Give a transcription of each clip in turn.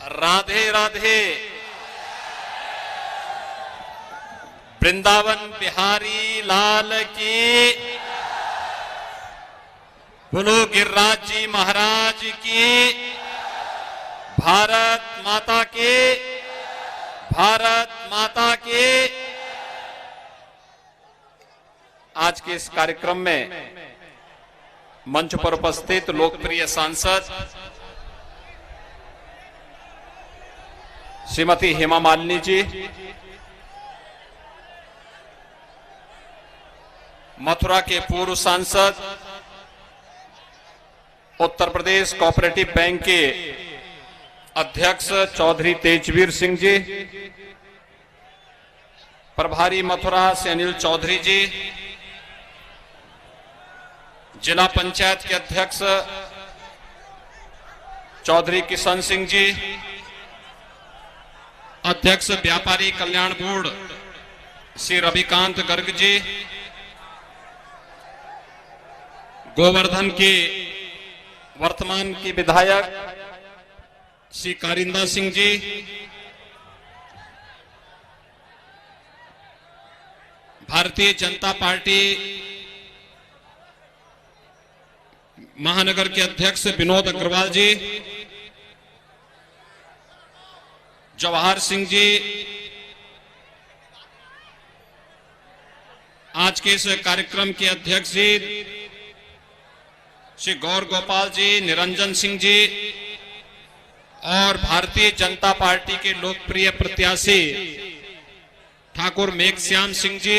राधे राधे। वृंदावन बिहारी लाल की, बोलो गिरिराज जी महाराज की, भारत माता के, भारत माता के। आज के इस कार्यक्रम में मंच पर उपस्थित लोकप्रिय सांसद श्रीमती हेमा मालिनी जी, मथुरा के पूर्व सांसद, उत्तर प्रदेश कोऑपरेटिव बैंक के अध्यक्ष चौधरी तेजवीर सिंह जी, प्रभारी मथुरा से अनिल चौधरी जी, जिला पंचायत के अध्यक्ष चौधरी किशन सिंह जी, अध्यक्ष व्यापारी कल्याण बोर्ड श्री रविकांत गर्ग जी, गोवर्धन के वर्तमान के विधायक श्री कारिंदा सिंह जी, भारतीय जनता पार्टी महानगर के अध्यक्ष विनोद अग्रवाल जी, जवाहर सिंह जी, आज के इस कार्यक्रम के अध्यक्ष जी श्री गौर गोपाल जी, निरंजन सिंह जी और भारतीय जनता पार्टी के लोकप्रिय प्रत्याशी ठाकुर मेघश्याम सिंह जी,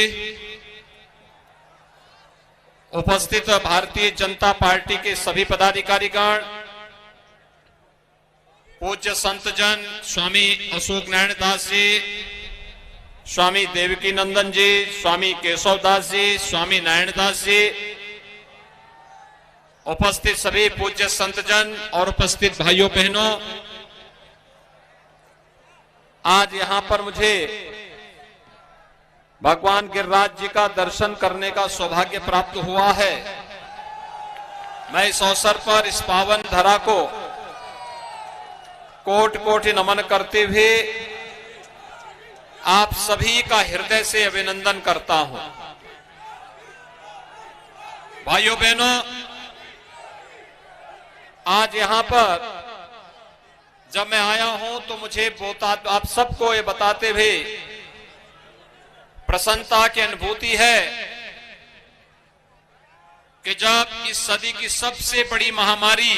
उपस्थित भारतीय जनता पार्टी के सभी पदाधिकारीगण, पूज्य संतजन स्वामी अशोक नारायण दास जी, स्वामी देवकी नंदन जी, स्वामी केशव दास जी, स्वामी नारायण दास जी, उपस्थित सभी पूज्य संतजन और उपस्थित भाइयों बहनों, आज यहां पर मुझे भगवान गिरिराज जी का दर्शन करने का सौभाग्य प्राप्त हुआ है। मैं इस अवसर पर इस पावन धरा को कोटि कोटि नमन करते हुए आप सभी का हृदय से अभिनंदन करता हूं। भाइयों बहनों, आज यहां पर जब मैं आया हूं तो मुझे आप सबको ये बताते हुए प्रसन्नता की अनुभूति है कि जब इस सदी की सबसे बड़ी महामारी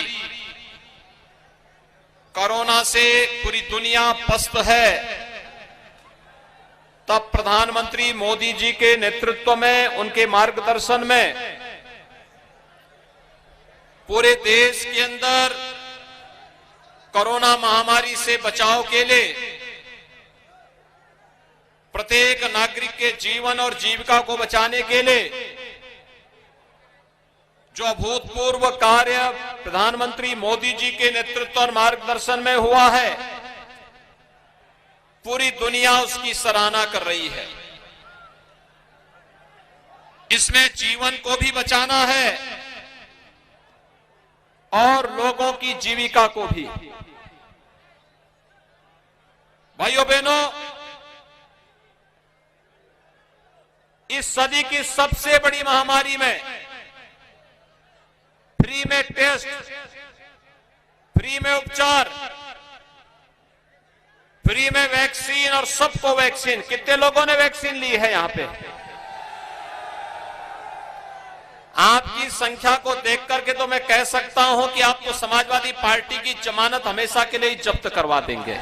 कोरोना से पूरी दुनिया पस्त है, तब प्रधानमंत्री मोदी जी के नेतृत्व में, उनके मार्गदर्शन में पूरे देश के अंदर कोरोना महामारी से बचाव के लिए प्रत्येक नागरिक के जीवन और जीविका को बचाने के लिए जो अभूतपूर्व कार्य प्रधानमंत्री मोदी जी के नेतृत्व और मार्गदर्शन में हुआ है, पूरी दुनिया उसकी सराहना कर रही है। इसमें जीवन को भी बचाना है और लोगों की जीविका को भी। भाइयों बहनों, इस सदी की सबसे बड़ी महामारी में फ्री में टेस्ट, फ्री में उपचार, फ्री में वैक्सीन और सबको वैक्सीन। कितने लोगों ने वैक्सीन ली है यहां पे? आपकी संख्या को देख करके तो मैं कह सकता हूं कि आपको समाजवादी पार्टी की जमानत हमेशा के लिए जब्त करवा देंगे।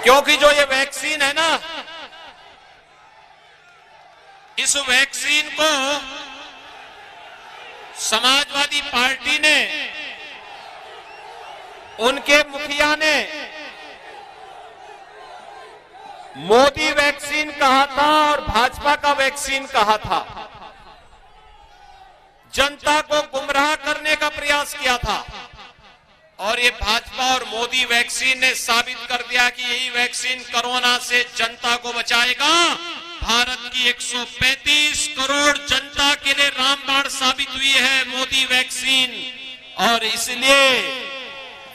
क्योंकि जो ये वैक्सीन है ना, इस वैक्सीन को समाजवादी पार्टी ने, उनके मुखिया ने मोदी वैक्सीन कहा था और भाजपा का वैक्सीन कहा था। जनता को गुमराह करने का प्रयास किया था और ये भाजपा और मोदी वैक्सीन ने साबित कर दिया कि यही वैक्सीन कोरोना से जनता को बचाएगा। भारत की 135 करोड़ जनता के लिए रामबाण साबित हुई है मोदी वैक्सीन। और इसलिए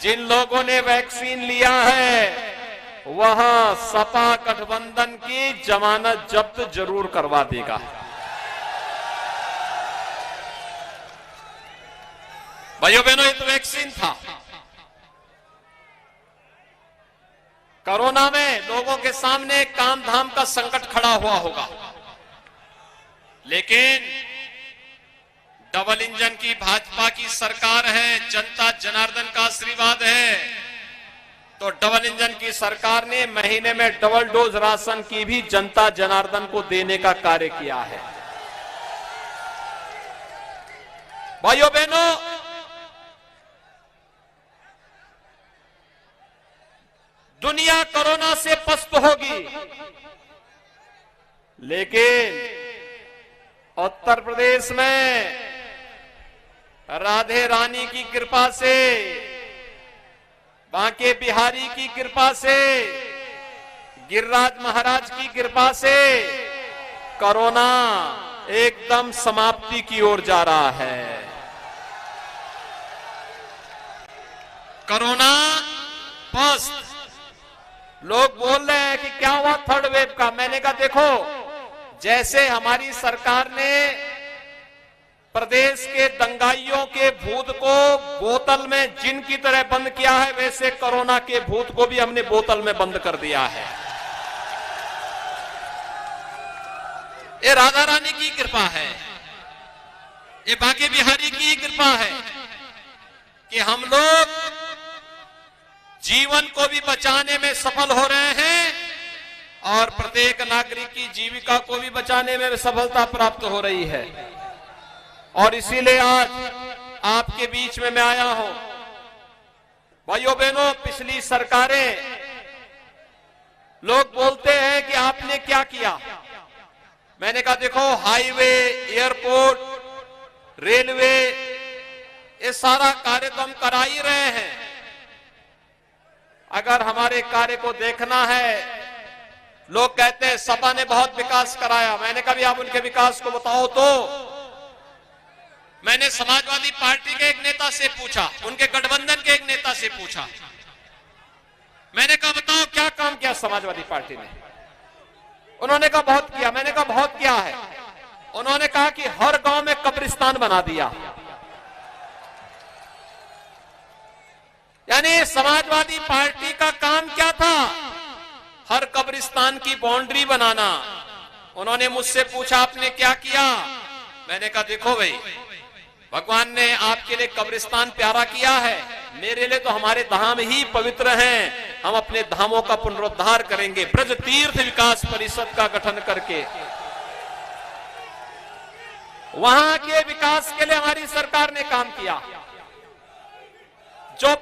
जिन लोगों ने वैक्सीन लिया है वह सपा गठबंधन की जमानत जब्त जरूर करवा देगा। भाइयों बहनों, ये तो वैक्सीन था। कोरोना में लोगों के सामने काम धाम का संकट खड़ा हुआ होगा, लेकिन डबल इंजन की भाजपा की सरकार है, जनता जनार्दन का आशीर्वाद है, तो डबल इंजन की सरकार ने महीने में डबल डोज राशन की भी जनता जनार्दन को देने का कार्य किया है। भाइयों बहनों, दुनिया कोरोना से पस्त होगी, लेकिन उत्तर प्रदेश में राधे रानी की कृपा से, बांके बिहारी की कृपा से, गिरिराज महाराज की कृपा से कोरोना एकदम समाप्ति की ओर जा रहा है। कोरोना पस्त। लोग बोल रहे हैं कि क्या हुआ थर्ड वेव का। मैंने कहा देखो, जैसे हमारी सरकार ने प्रदेश के दंगाइयों के भूत को बोतल में जिन की तरह बंद किया है, वैसे कोरोना के भूत को भी हमने बोतल में बंद कर दिया है। ये राधा रानी की कृपा है, ये बांके बिहारी की कृपा है कि हम लोग जीवन को भी बचाने में सफल हो रहे हैं और प्रत्येक नागरिक की जीविका को भी बचाने में सफलता प्राप्त हो रही है। और इसीलिए आज आपके बीच में मैं आया हूं। भाइयों बहनों, पिछली सरकारें, लोग बोलते हैं कि आपने क्या किया। मैंने कहा देखो, हाईवे, एयरपोर्ट, रेलवे, ये सारा कार्य तो हम करा ही रहे हैं। अगर हमारे कार्य को देखना है, लोग कहते हैं सपा ने बहुत विकास कराया। मैंने कहा भी आप उनके विकास को बताओ। तो मैंने समाजवादी पार्टी के एक नेता से पूछा, उनके गठबंधन के एक नेता से पूछा, मैंने कहा बताओ क्या काम किया समाजवादी पार्टी ने। उन्होंने कहा बहुत किया। मैंने कहा बहुत किया है। उन्होंने कहा कि हर गांव में कब्रिस्तान बना दिया। यानी समाजवादी पार्टी का काम क्या था? हर कब्रिस्तान की बाउंड्री बनाना। उन्होंने मुझसे पूछा आपने क्या किया। मैंने कहा देखो भाई, भगवान ने आपके लिए कब्रिस्तान प्यारा किया है, मेरे लिए तो हमारे धाम ही पवित्र हैं। हम अपने धामों का पुनरुद्धार करेंगे, ब्रज तीर्थ विकास परिषद का गठन करके वहां के विकास के लिए हमारी सरकार ने काम किया। जो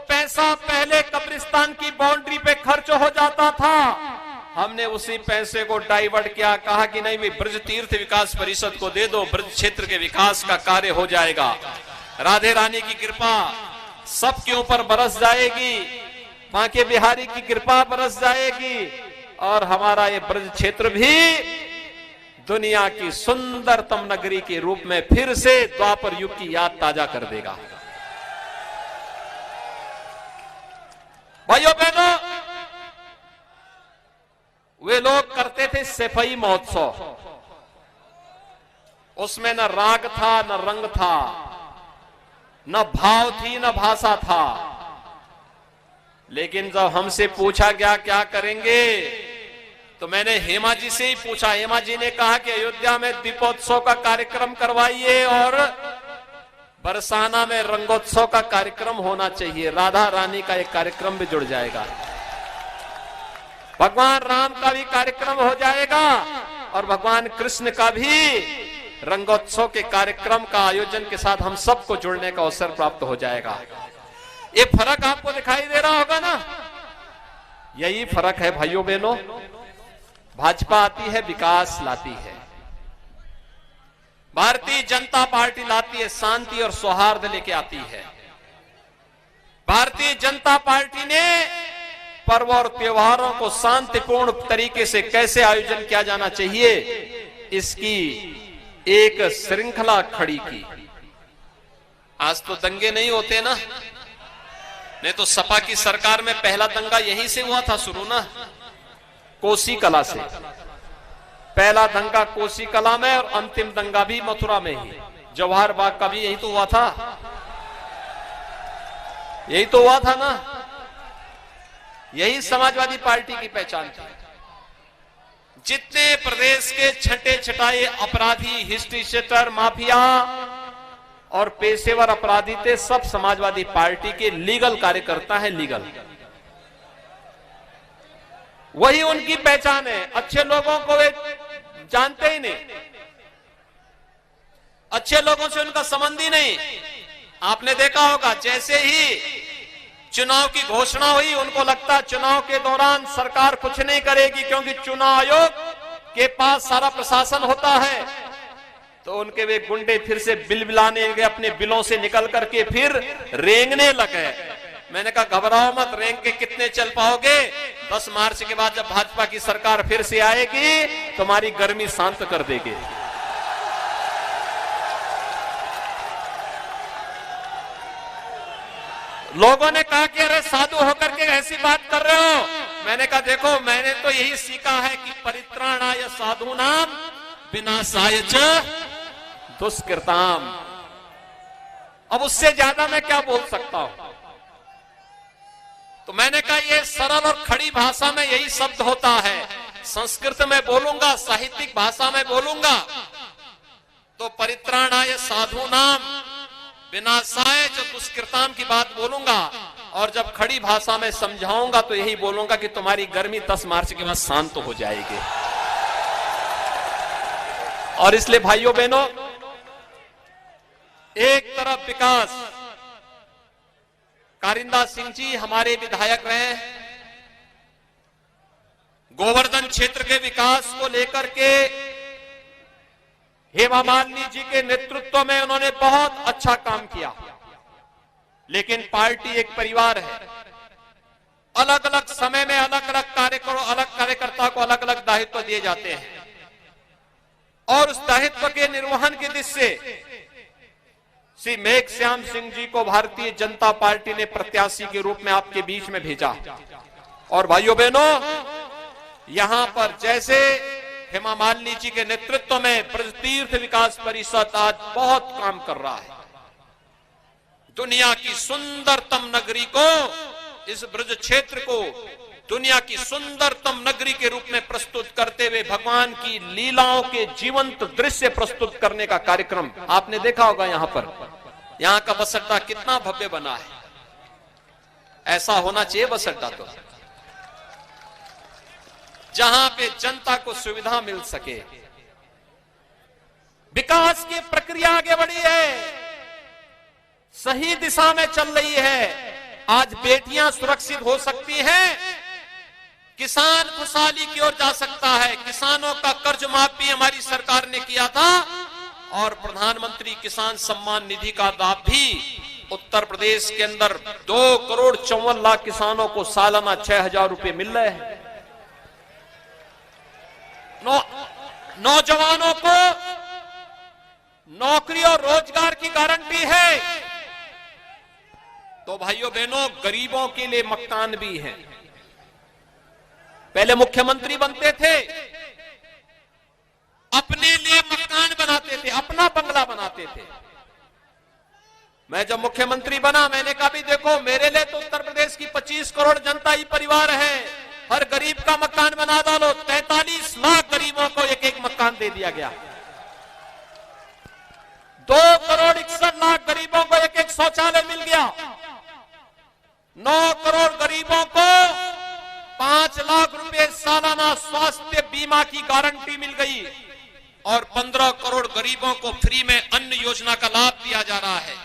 पैसा पहले कब्रिस्तान की बाउंड्री पे खर्च हो जाता था, हमने उसी पैसे को डाइवर्ट किया। कहा कि नहीं भाई, ब्रज तीर्थ विकास परिषद को दे दो, ब्रज क्षेत्र के विकास का कार्य हो जाएगा। राधे रानी की कृपा सबके ऊपर बरस जाएगी, बांके बिहारी की कृपा बरस जाएगी और हमारा ये ब्रज क्षेत्र भी दुनिया की सुंदरतम नगरी के रूप में फिर से द्वापर युग की याद ताजा कर देगा। भाइयों बहनों, वे लोग करते थे सफाई महोत्सव, उसमें न राग था, न रंग था, न भाव थी, न भाषा था। लेकिन जब हमसे पूछा गया क्या करेंगे, तो मैंने हेमा जी से ही पूछा। हेमा जी ने कहा कि अयोध्या में दीपोत्सव का कार्यक्रम करवाइए और बरसाना में रंगोत्सव का कार्यक्रम होना चाहिए। राधा रानी का एक कार्यक्रम भी जुड़ जाएगा, भगवान राम का भी कार्यक्रम हो जाएगा और भगवान कृष्ण का भी रंगोत्सव के कार्यक्रम का आयोजन के साथ हम सबको जुड़ने का अवसर प्राप्त हो जाएगा। ये फर्क आपको दिखाई दे रहा होगा ना, यही फर्क है भाइयों बहनों। भाजपा आती है, विकास लाती है। भारतीय जनता पार्टी लाती है, शांति और सौहार्द लेके आती है। भारतीय जनता पार्टी ने पर्व और त्योहारों को शांतिपूर्ण तरीके से कैसे आयोजन किया जाना चाहिए, इसकी एक श्रृंखला खड़ी की। आज तो दंगे नहीं होते ना, नहीं तो सपा की सरकार में पहला दंगा यहीं से हुआ था शुरू ना, कोसी कला से। पहला दंगा कोसी कला में और अंतिम दंगा भी मथुरा में ही। जवाहर बाग का भी यही तो हुआ था, यही तो हुआ था ना। यही समाजवादी पार्टी की पहचान थी। जितने प्रदेश के छठे छटाए अपराधी, हिस्ट्री शीटर, माफिया और पेशेवर अपराधी थे, सब समाजवादी पार्टी के लीगल कार्यकर्ता हैं, लीगल। वही उनकी पहचान है। अच्छे लोगों को वे जानते ही नहीं, अच्छे लोगों से उनका संबंध ही नहीं। आपने देखा होगा, जैसे ही चुनाव की घोषणा हुई, उनको लगता चुनाव के दौरान सरकार कुछ नहीं करेगी, क्योंकि चुनाव आयोग के पास सारा प्रशासन होता है। तो उनके वे गुंडे फिर से बिलबिलाने गए, अपने बिलों से निकल करके फिर रेंगने लगे। मैंने कहा घबराओ मत, रेंग के कितने चल पाओगे? 10 मार्च के बाद जब भाजपा की सरकार फिर से आएगी, तुम्हारी गर्मी शांत कर देगी। लोगों ने कहा कि अरे साधु होकर के ऐसी बात कर रहे हो। मैंने कहा देखो, मैंने तो यही सीखा है कि परित्राणाय साधूनाम विनाशाय च दुष्कृताम। अब उससे ज्यादा मैं क्या बोल सकता हूं? तो मैंने कहा ये सरल और खड़ी भाषा में यही शब्द होता है। संस्कृत में बोलूंगा, साहित्यिक भाषा में बोलूंगा तो परित्राणाय साधूनाम विनाशाय च दुष्कृताम की बात बोलूंगा, और जब खड़ी भाषा में समझाऊंगा तो यही बोलूंगा कि तुम्हारी गर्मी 10 मार्च के बाद शांत हो जाएगी। और इसलिए भाइयों बहनों, एक तरफ विकास, कारिंदा सिंह जी हमारे विधायक रहे, गोवर्धन क्षेत्र के विकास को लेकर के हेमा मालिनी जी के नेतृत्व में उन्होंने बहुत अच्छा काम किया। लेकिन पार्टी एक परिवार है, अलग अलग समय में अलग अलग कार्यकर्ता को अलग अलग दायित्व दिए जाते हैं, और उस दायित्व के निर्वहन की दिशा से श्री मेघश्याम सिंह जी को भारतीय जनता पार्टी ने प्रत्याशी के रूप में आपके बीच में भेजा। और भाइयों बहनों, यहां पर जैसे हेमा मालिनी जी के नेतृत्व में ब्रज तीर्थ विकास परिषद आज बहुत काम कर रहा है। दुनिया की सुंदरतम नगरी को, इस ब्रज क्षेत्र को दुनिया की सुंदरतम नगरी के रूप में प्रस्तुत करते हुए भगवान की लीलाओं के जीवंत दृश्य प्रस्तुत करने का कार्यक्रम आपने देखा होगा। यहां पर, यहां का बस अड्डा कितना भव्य बना है। ऐसा होना चाहिए बस अड्डा, तो जहां पे जनता को सुविधा मिल सके। विकास की प्रक्रिया आगे बढ़ी है, सही दिशा में चल रही है। आज बेटियां सुरक्षित हो सकती हैं, किसान खुशहाली की ओर जा सकता है। किसानों का कर्ज माफ भी हमारी सरकार ने किया था, और प्रधानमंत्री किसान सम्मान निधि का लाभ भी उत्तर प्रदेश के अंदर 2,54,00,000 किसानों को सालाना 6,000 रुपए मिल रहे हैं। नौजवानों को नौकरी और रोजगार की गारंटी है। तो भाइयों बहनों, गरीबों के लिए मकान भी है। पहले मुख्यमंत्री बनते थे, अपने लिए मकान बनाते थे, अपना बंगला बनाते थे। मैं जब मुख्यमंत्री बना, मैंने कहा भी देखो, मेरे लिए तो उत्तर प्रदेश की 25 करोड़ जनता ही परिवार है, हर गरीब का मकान बना डालो। 43 लाख गरीबों को एक एक मकान दे दिया गया। 2,61,00,000 गरीबों को एक एक शौचालय मिल गया। 9 करोड़ गरीबों को 5 लाख रुपए सालाना स्वास्थ्य बीमा की गारंटी मिल गई, और 15 करोड़ गरीबों को फ्री में अन्न योजना का लाभ दिया जा रहा है।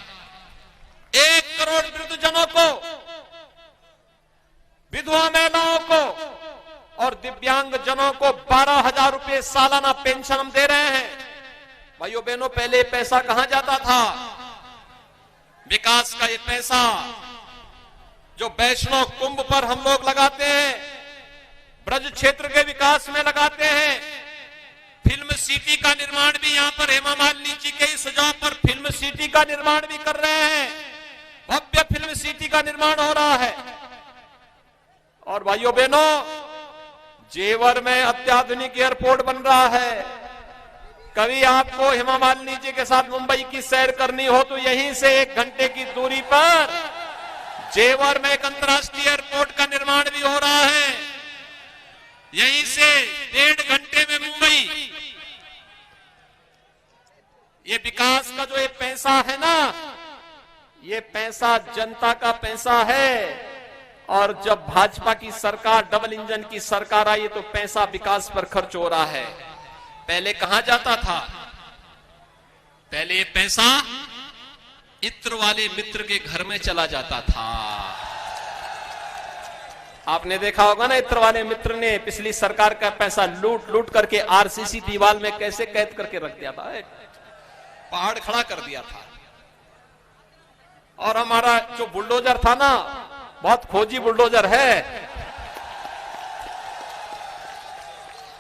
1 करोड़ वृद्धजनों को, विधवा महिलाओं को और दिव्यांग जनों को 12,000 रुपए सालाना पेंशन हम दे रहे हैं। भाइयों बहनों, पहले पैसा कहां जाता था? विकास का ये पैसा जो वैष्णव कुंभ पर हम लोग लगाते हैं, ब्रज क्षेत्र के विकास में लगाते हैं। फिल्म सिटी का निर्माण भी यहां पर हेमा मालिनी जी के सुझाव पर फिल्म सिटी का निर्माण भी कर रहे हैं, भव्य फिल्म सिटी का निर्माण हो रहा है। और भाइयों बहनों, जेवर में अत्याधुनिक एयरपोर्ट बन रहा है। कभी आपको हेमा मालिनी जी के साथ मुंबई की सैर करनी हो तो यहीं से 1 घंटे की दूरी पर जेवर में एक अंतर्राष्ट्रीय एयरपोर्ट का निर्माण भी हो रहा है। यहीं से 1.5 घंटे में मुंबई। ये विकास का जो ये पैसा है ना, ये पैसा जनता का पैसा है। और जब भाजपा की सरकार, डबल इंजन की सरकार आई तो पैसा विकास पर खर्च हो रहा है। पहले कहां जाता था? पहले ये पैसा इत्र वाले मित्र के घर में चला जाता था। आपने देखा होगा ना, इत्र वाले मित्र ने पिछली सरकार का पैसा लूट लूट करके आरसीसी दीवार में कैसे कैद करके रख दिया था, पहाड़ खड़ा कर दिया था। और हमारा जो बुलडोजर था ना, बहुत खोजी बुलडोजर है,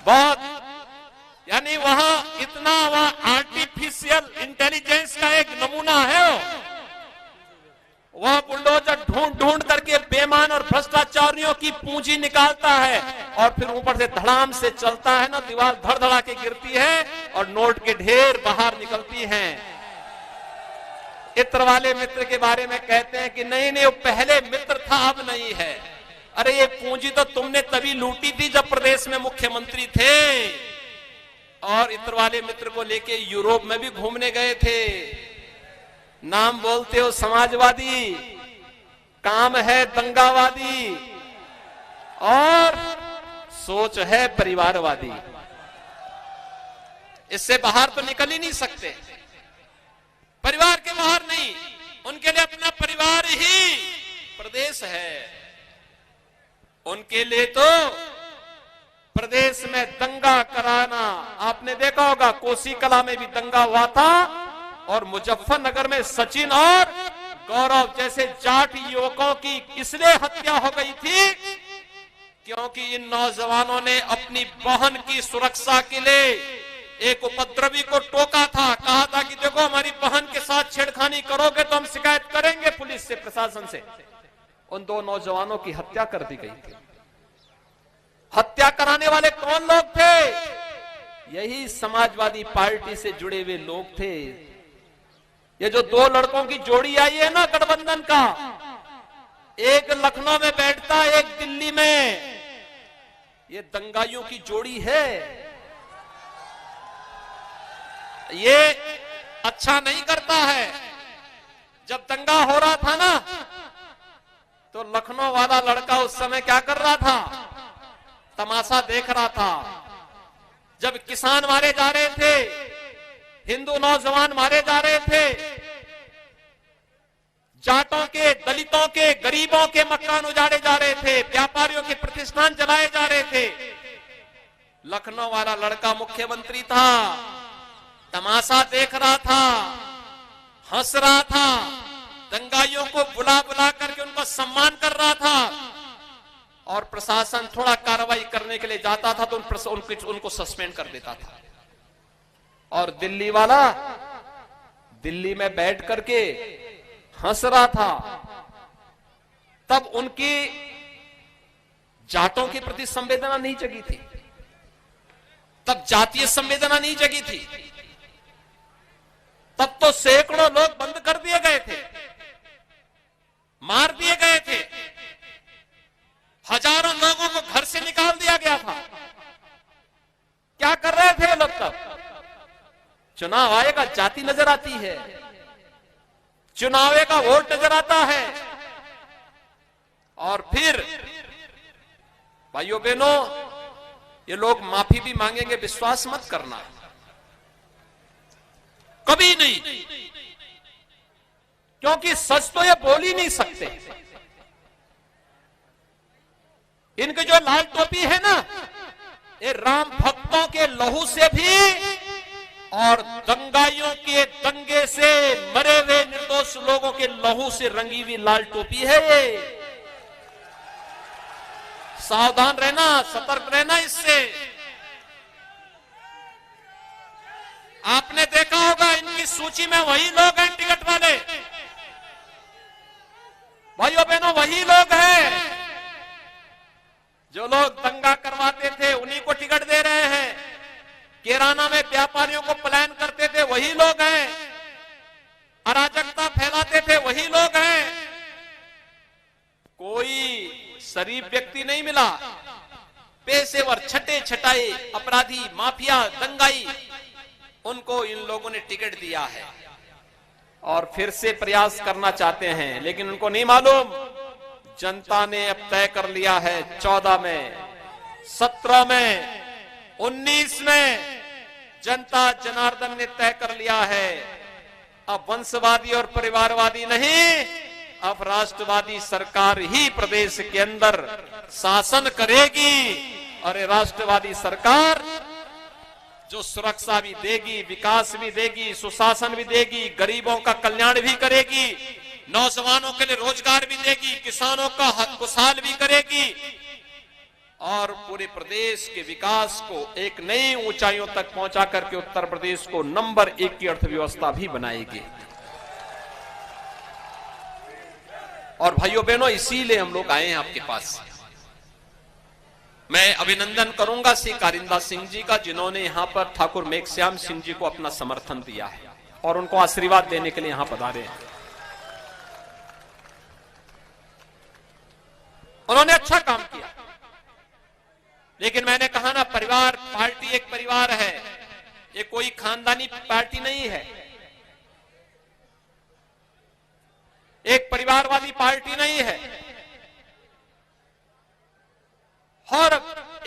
बहुत, यानी वहां इतना वहां आर्टिफिशियल इंटेलिजेंस का एक नमूना है। वह बुलडोजर ढूंढ ढूंढ करके बेईमान और भ्रष्टाचारियों की पूंजी निकालता है और फिर ऊपर से धड़ाम से चलता है ना, दीवार धड़धड़ा के गिरती है और नोट के ढेर बाहर निकलती हैं। इत्र वाले मित्र के बारे में कहते हैं कि नहीं नहीं, वो पहले मित्र था, अब नहीं है। अरे ये पूंजी तो तुमने तभी लूटी थी जब प्रदेश में मुख्यमंत्री थे और इत्र वाले मित्र को लेके यूरोप में भी घूमने गए थे। नाम बोलते हो समाजवादी, काम है दंगावादी और सोच है परिवारवादी। इससे बाहर तो निकल ही नहीं सकते, परिवार के बाहर नहीं। उनके लिए अपना परिवार ही प्रदेश है। उनके लिए तो प्रदेश में दंगा कराना, आपने देखा होगा कोसी कला में भी दंगा हुआ था और मुजफ्फरनगर में सचिन और गौरव जैसे जाट युवकों की इसलिए हत्या हो गई थी क्योंकि इन नौजवानों ने अपनी बहन की सुरक्षा के लिए एक उपद्रवी को टोका था, कहा था कि देखो हमारी बहन के साथ छेड़खानी करोगे तो हम शिकायत करेंगे पुलिस से, प्रशासन से। उन 2 नौजवानों की हत्या कर दी गई थी। हत्या कराने वाले कौन लोग थे? यही समाजवादी पार्टी से जुड़े हुए लोग थे। ये जो 2 लड़कों की जोड़ी आई है ना गठबंधन का, एक लखनऊ में बैठता, एक दिल्ली में, ये दंगाइयों की जोड़ी है। ये अच्छा नहीं करता है। जब दंगा हो रहा था ना तो लखनऊ वाला लड़का उस समय क्या कर रहा था? तमाशा देख रहा था। जब किसान मारे जा रहे थे, हिंदू नौजवान मारे जा रहे थे, जाटों के, दलितों के, गरीबों के मकान उजाड़े जा रहे थे, व्यापारियों के प्रतिष्ठान जलाए जा रहे थे, लखनऊ वाला लड़का मुख्यमंत्री था, तमाशा देख रहा था, हंस रहा था, दंगाइयों को बुला बुला करके उनको सम्मान कर रहा था और प्रशासन थोड़ा कार्रवाई करने के लिए जाता था तो उनको सस्पेंड कर देता था। और दिल्ली वाला दिल्ली में बैठ करके हंस रहा था। तब उनकी जाटों के प्रति संवेदना नहीं जगी थी, तब जातीय संवेदना नहीं जगी थी, तब तो सैकड़ों लोग बंद कर दिए गए थे, मार दिए गए थे, हजारों लोगों को घर से निकाल दिया गया था। क्या कर रहे थे लोग तब? चुनाव आएगा, जाति नजर आती है, चुनाव का वोट नजर आता है और फिर भाइयों बहनों ये लोग माफी भी मांगेंगे, विश्वास मत करना, कभी नहीं, क्योंकि सच तो ये बोल ही नहीं सकते। इनके जो लाल टोपी है ना, ये राम भक्तों के लहू से भी और दंगाइयों के दंगे से मरे हुए निर्दोष लोगों के लहू से रंगी हुई लाल टोपी है ये। सावधान रहना, सतर्क रहना इससे। आपने देखा होगा इनकी सूची में वही लोग हैं टिकट वाले, भाइयों बहनों, वही लोग हैं जो लोग दंगा करवाते थे, उन्हीं को टिकट दे रहे हैं। किराना में व्यापारियों को पलायन करते थे, वही लोग हैं। अराजकता फैलाते थे, वही लोग हैं। कोई शरीफ व्यक्ति नहीं मिला। पेशेवर, छठे छटाई अपराधी, माफिया, दंगाई, उनको इन लोगों ने टिकट दिया है और फिर से प्रयास करना चाहते हैं, लेकिन उनको नहीं मालूम जनता ने अब तय कर लिया है 14 में, 17 में, 19 में जनता जनार्दन ने तय कर लिया है। अब वंशवादी और परिवारवादी नहीं, अब राष्ट्रवादी सरकार ही प्रदेश के अंदर शासन करेगी। और ये राष्ट्रवादी सरकार जो सुरक्षा भी देगी, विकास भी देगी, सुशासन भी देगी, गरीबों का कल्याण भी करेगी, नौजवानों के लिए रोजगार भी देगी, किसानों का हक खुशहाल भी करेगी और पूरे प्रदेश के विकास को एक नई ऊंचाइयों तक पहुंचा करके उत्तर प्रदेश को नंबर 1 की अर्थव्यवस्था भी बनाएगी। और भाइयों बहनों, इसीलिए हम लोग आए हैं आपके पास। मैं अभिनंदन करूंगा श्री कारिंदा सिंह जी का, जिन्होंने यहां पर ठाकुर मेघश्याम सिंह जी को अपना समर्थन दिया है और उनको आशीर्वाद देने के लिए यहां पधारे हैं। उन्होंने अच्छा काम किया, लेकिन मैंने कहा ना, परिवार पार्टी एक परिवार है, ये कोई खानदानी पार्टी नहीं है, एक परिवारवादी पार्टी नहीं है। हर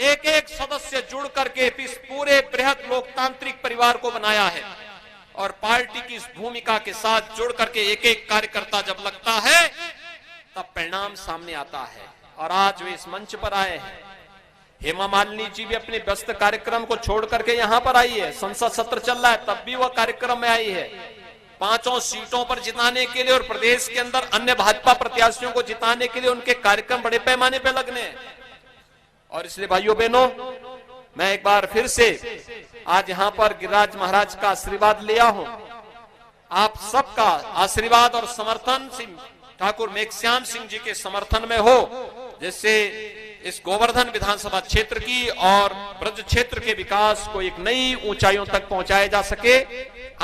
एक एक सदस्य जुड़ करके इस पूरे बृहद लोकतांत्रिक परिवार को बनाया है और पार्टी की इस भूमिका के साथ जुड़ करके एक एक कार्यकर्ता जब लगता है तब परिणाम सामने आता है। और आज वे इस मंच पर आए हैं। हेमा मालिनी जी भी अपने व्यस्त कार्यक्रम को छोड़ करके यहां पर आई है। संसद सत्र चल रहा है तब भी वह कार्यक्रम में आई है। 5 सीटों पर जिताने के लिए और प्रदेश के अंदर अन्य भाजपा प्रत्याशियों को जिताने के लिए उनके कार्यक्रम बड़े पैमाने पर लगने हैं। और इसलिए भाइयों बहनों, मैं एक बार फिर से आज यहां पर गिरिराज महाराज का आशीर्वाद लिया हूं। आप सबका आशीर्वाद और समर्थन ठाकुर मेघश्याम सिंह जी के समर्थन में हो, जिससे इस गोवर्धन विधानसभा क्षेत्र की और ब्रज क्षेत्र के विकास को एक नई ऊंचाइयों तक पहुंचाया जा सके।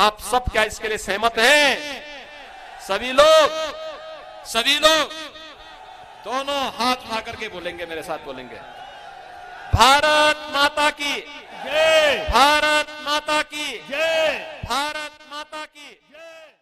आप सब क्या इसके लिए सहमत हैं? सभी लोग दोनों हाथ उठा करके बोलेंगे, मेरे साथ बोलेंगे, भारत माता की जय, भारत माता की जय, भारत माता की जय।